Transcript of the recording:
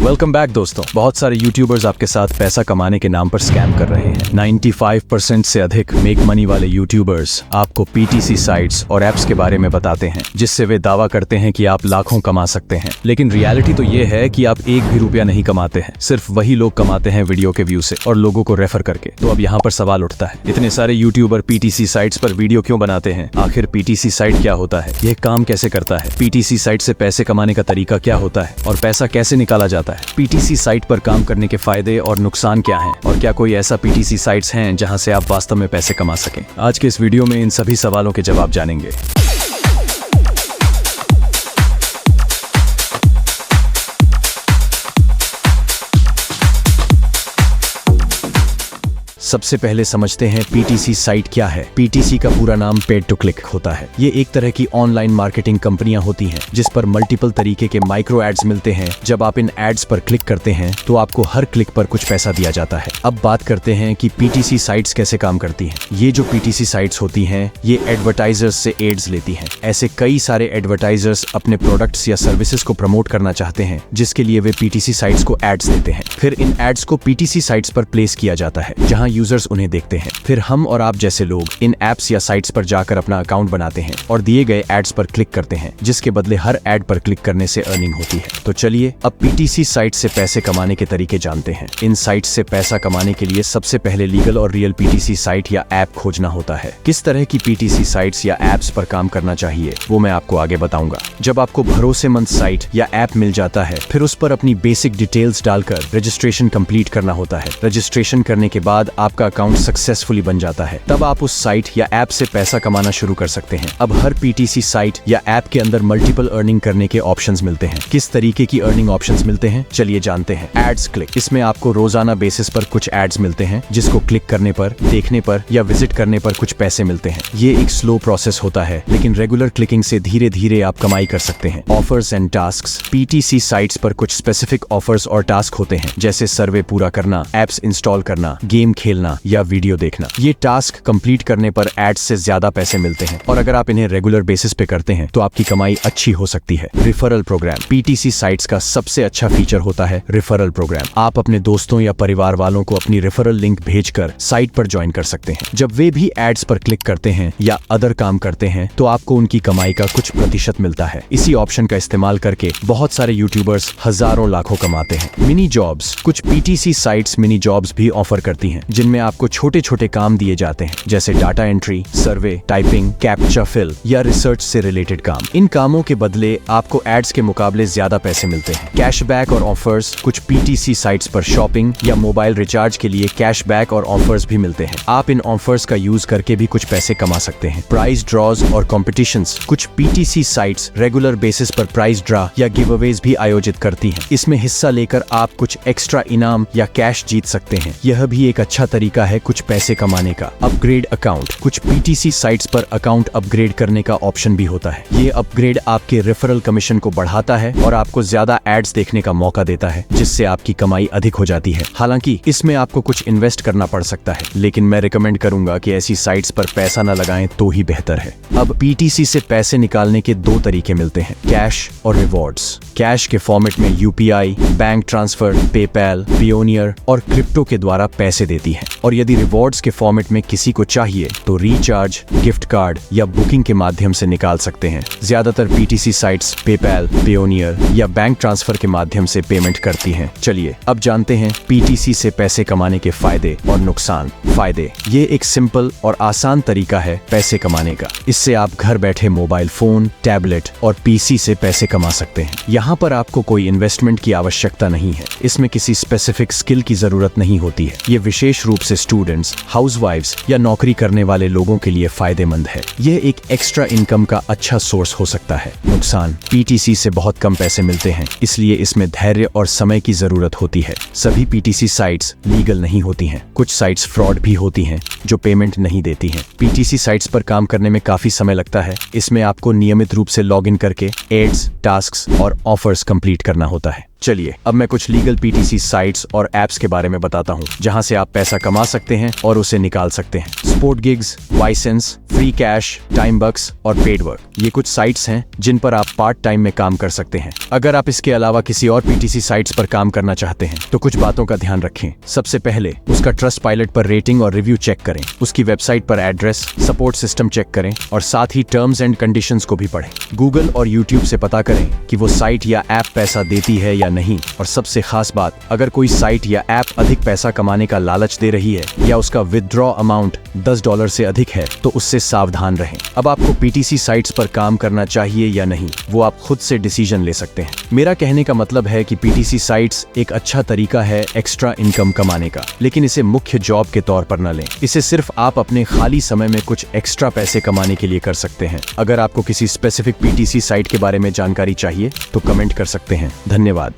Welcome back दोस्तों। बहुत सारे यूट्यूबर्स आपके साथ पैसा कमाने के नाम पर स्कैम कर रहे हैं। 95% से अधिक मेक मनी वाले यूट्यूबर्स आपको पीटीसी साइट्स और एप्स के बारे में बताते हैं, जिससे वे दावा करते हैं कि आप लाखों कमा सकते हैं। लेकिन रियलिटी तो ये है कि आप एक भी रुपया नहीं कमाते हैं। सिर्फ वही लोग कमाते हैं वीडियो के व्यू से और लोगों को रेफर करके। तो अब यहाँ पर सवाल उठता है, इतने सारे यूट्यूबर पीटीसी साइट्स पर वीडियो क्यों बनाते हैं? आखिर पीटीसी साइट क्या होता है? यह काम कैसे करता है? पीटीसी साइट से पैसे कमाने का तरीका क्या होता है और पैसा कैसे निकाला जाता है? पीटीसी साइट पर काम करने के फायदे और नुकसान क्या हैं? और क्या कोई ऐसा पीटीसी साइट्स हैं जहां से आप वास्तव में पैसे कमा सकें? आज के इस वीडियो में इन सभी सवालों के जवाब जानेंगे। सबसे पहले समझते हैं पीटीसी साइट क्या है। पीटीसी का पूरा नाम पेड टू क्लिक होता है। ये एक तरह की ऑनलाइन मार्केटिंग कंपनियां होती हैं जिस पर मल्टीपल तरीके के माइक्रो एड्स मिलते हैं। जब आप इन एड्स पर क्लिक करते हैं तो आपको हर क्लिक पर कुछ पैसा दिया जाता है। अब बात करते हैं कि पीटीसी साइट्स कैसे काम करती हैं। ये जो पीटीसी साइट्स होती हैं ये एडवर्टाइजर्स से एड्स लेती हैं। ऐसे कई सारे एडवर्टाइजर्स अपने प्रोडक्ट्स या सर्विसेज को प्रमोट करना चाहते हैं, जिसके लिए वे पीटीसी साइट्स को एड्स देते हैं। फिर इन एड्स को पीटीसी साइट्स पर प्लेस किया जाता है जहां यूजर्स उन्हें देखते हैं। फिर हम और आप जैसे लोग इन एप्स या साइट्स पर जाकर अपना अकाउंट बनाते हैं और दिए गए एड्स पर क्लिक करते हैं, जिसके बदले हर एड पर क्लिक करने से अर्निंग होती है। तो चलिए अब पीटीसी साइट से पैसे कमाने के तरीके जानते हैं। इन साइट से पैसा कमाने के लिए सबसे पहले लीगल और रियल पीटीसी साइट या ऐप खोजना होता है। किस तरह की पीटीसी साइट्स या एप्स पर काम करना चाहिए वो मैं आपको आगे बताऊंगा। जब आपको भरोसेमंद साइट या ऐप मिल जाता है, फिर उस पर अपनी बेसिक डिटेल्स डालकर रजिस्ट्रेशन कंप्लीट करना होता है। रजिस्ट्रेशन करने के बाद आपका अकाउंट सक्सेसफुली बन जाता है। तब आप उस साइट या ऐप से पैसा कमाना शुरू कर सकते हैं। अब हर पीटीसी साइट या ऐप के अंदर मल्टीपल अर्निंग करने के ऑप्शंस मिलते हैं। किस तरीके की अर्निंग ऑप्शंस मिलते हैं चलिए जानते हैं। एड्स क्लिक, इसमें आपको रोजाना बेसिस पर कुछ एड्स मिलते हैं, जिसको क्लिक करने पर, देखने पर या विजिट करने पर कुछ पैसे मिलते हैं। ये एक स्लो प्रोसेस होता है, लेकिन रेगुलर क्लिकिंग से धीरे धीरे आप कमाई कर सकते हैं। Offers and tasks, PTC sites पर कुछ स्पेसिफिक ऑफर्स और टास्क होते हैं, जैसे सर्वे पूरा करना, एप्स इंस्टॉल करना, गेम खेलना या वीडियो देखना। ये टास्क कंप्लीट करने पर एड्स से ज्यादा पैसे मिलते हैं और अगर आप इन्हें रेगुलर बेसिस पे करते हैं तो आपकी कमाई अच्छी हो सकती है। रेफरल प्रोग्राम, पीटीसी साइट्स का सबसे अच्छा फीचर होता है रेफरल प्रोग्राम। आप अपने दोस्तों या परिवार वालों को अपनी रेफरल लिंक भेजकर साइट पर ज्वाइन कर सकते हैं। जब वे भी एड्स पर क्लिक करते हैं या अदर काम करते हैं तो आपको उनकी कमाई का कुछ प्रतिशत मिलता है। इसी ऑप्शन का इस्तेमाल करके बहुत सारे यूट्यूबर्स हजारों लाखों कमाते हैं। मिनी जॉब्स, कुछ पीटीसी साइट्स मिनी जॉब्स भी ऑफर करती हैं, जिनमें आपको छोटे छोटे काम दिए जाते हैं, जैसे डाटा एंट्री, सर्वे, टाइपिंग, कैप्चा फिल या रिसर्च से रिलेटेड काम। इन कामों के बदले आपको एड्स के मुकाबले ज्यादा पैसे मिलते हैं। कैशबैक और ऑफर्स, कुछ पीटीसी साइट्स पर शॉपिंग या मोबाइल रिचार्ज के लिए कैशबैक और ऑफर्स भी मिलते हैं। आप इन ऑफर्स का यूज करके भी कुछ पैसे कमा सकते हैं। प्राइज ड्रॉज और कॉम्पिटिशंस, कुछ पीटीसी साइट्स रेगुलर बेसिस पर प्राइज ड्रा या गिव अवेज भी आयोजित करती हैं। इसमें हिस्सा लेकर आप कुछ एक्स्ट्रा इनाम या कैश जीत सकते हैं। यह भी एक अच्छा तरीका है कुछ पैसे कमाने का। अपग्रेड अकाउंट, कुछ पीटीसी साइट्स पर अकाउंट अपग्रेड करने का ऑप्शन भी होता है। ये अपग्रेड आपके रेफरल कमीशन को बढ़ाता है और आपको ज्यादा एड्स देखने का मौका देता है, जिससे आपकी कमाई अधिक हो जाती है। हालांकि इसमें आपको कुछ इन्वेस्ट करना पड़ सकता है, लेकिन मैं रिकमेंड करूंगा कि ऐसी साइट्स पर पैसा न लगाएं तो ही बेहतर है। अब पीटीसी से पैसे निकालने के दो तरीके मिलते हैं, कैश और रिवॉर्ड्स। कैश के फॉर्मेट में UPI, bank transfer, PayPal, pioneer और क्रिप्टो के द्वारा पैसे देती है। और यदि रिवॉर्ड्स के फॉर्मेट में किसी को चाहिए तो रिचार्ज, गिफ्ट कार्ड या बुकिंग के माध्यम से निकाल सकते हैं। ज्यादातर पीटीसी साइट्स पेपैल, पियोनियर या बैंक ट्रांसफर के माध्यम से पेमेंट करती हैं। चलिए अब जानते हैं पीटीसी से पैसे कमाने के फायदे और नुकसान। फायदे, ये एक सिंपल और आसान तरीका है पैसे कमाने का। इससे आप घर बैठे मोबाइल फोन, टैबलेट और पीसी से पैसे कमा सकते हैं। यहाँ पर आपको कोई इन्वेस्टमेंट की आवश्यकता नहीं है। इसमें किसी स्पेसिफिक स्किल की जरूरत नहीं होती है। ये विशेष रूप से स्टूडेंट्स, हाउसवाइफ्स या नौकरी करने वाले लोगों के लिए फायदेमंद है। यह एक एक्स्ट्रा इनकम का अच्छा सोर्स हो सकता है। नुकसान, पीटीसी से बहुत कम पैसे मिलते हैं, इसलिए इसमें धैर्य और समय की जरूरत होती है। सभी पीटीसी साइट्स लीगल नहीं होती हैं। कुछ साइट्स फ्रॉड भी होती हैं जो पेमेंट नहीं देती हैं। पीटीसी साइट्स पर काम करने में काफी समय लगता है। इसमें आपको नियमित रूप से लॉग इन करके एड्स, टास्क्स और ऑफर्स कंप्लीट करना होता है। चलिए अब मैं कुछ लीगल पीटीसी साइट्स और एप्स के बारे में बताता हूँ जहाँ से आप पैसा कमा सकते हैं और उसे निकाल सकते हैं। स्पोर्ट गिग्स, वाइसेंस, फ्री कैश, टाइम बक्स और पेड वर्क, ये कुछ साइट्स हैं जिन पर आप पार्ट टाइम में काम कर सकते हैं। अगर आप इसके अलावा किसी और पीटीसी साइट्स पर काम करना चाहते हैं तो कुछ बातों का ध्यान रखें। सबसे पहले उसका ट्रस्टपाइलट पर रेटिंग और रिव्यू चेक करें, उसकी वेबसाइट पर एड्रेस, सपोर्ट सिस्टम चेक करें और साथ ही टर्म्स एंड कंडीशंस को भी पढ़ें। गूगल और यूट्यूब से पता करें कि वो साइट या ऐप पैसा देती है या नहीं। और सबसे खास बात, अगर कोई साइट या ऐप अधिक पैसा कमाने का लालच दे रही है या उसका विथड्रॉ अमाउंट $10 से अधिक है तो उससे सावधान रहें। अब आपको पीटीसी साइट्स पर काम करना चाहिए या नहीं, वो आप खुद से डिसीजन ले सकते हैं। मेरा कहने का मतलब है कि पीटीसी साइट्स एक अच्छा तरीका है एक्स्ट्रा इनकम कमाने का, लेकिन इसे मुख्य जॉब के तौर पर न लें। इसे सिर्फ आप अपने खाली समय में कुछ एक्स्ट्रा पैसे कमाने के लिए कर सकते हैं। अगर आपको किसी स्पेसिफिक पीटीसी साइट के बारे में जानकारी चाहिए तो कमेंट कर सकते हैं। धन्यवाद।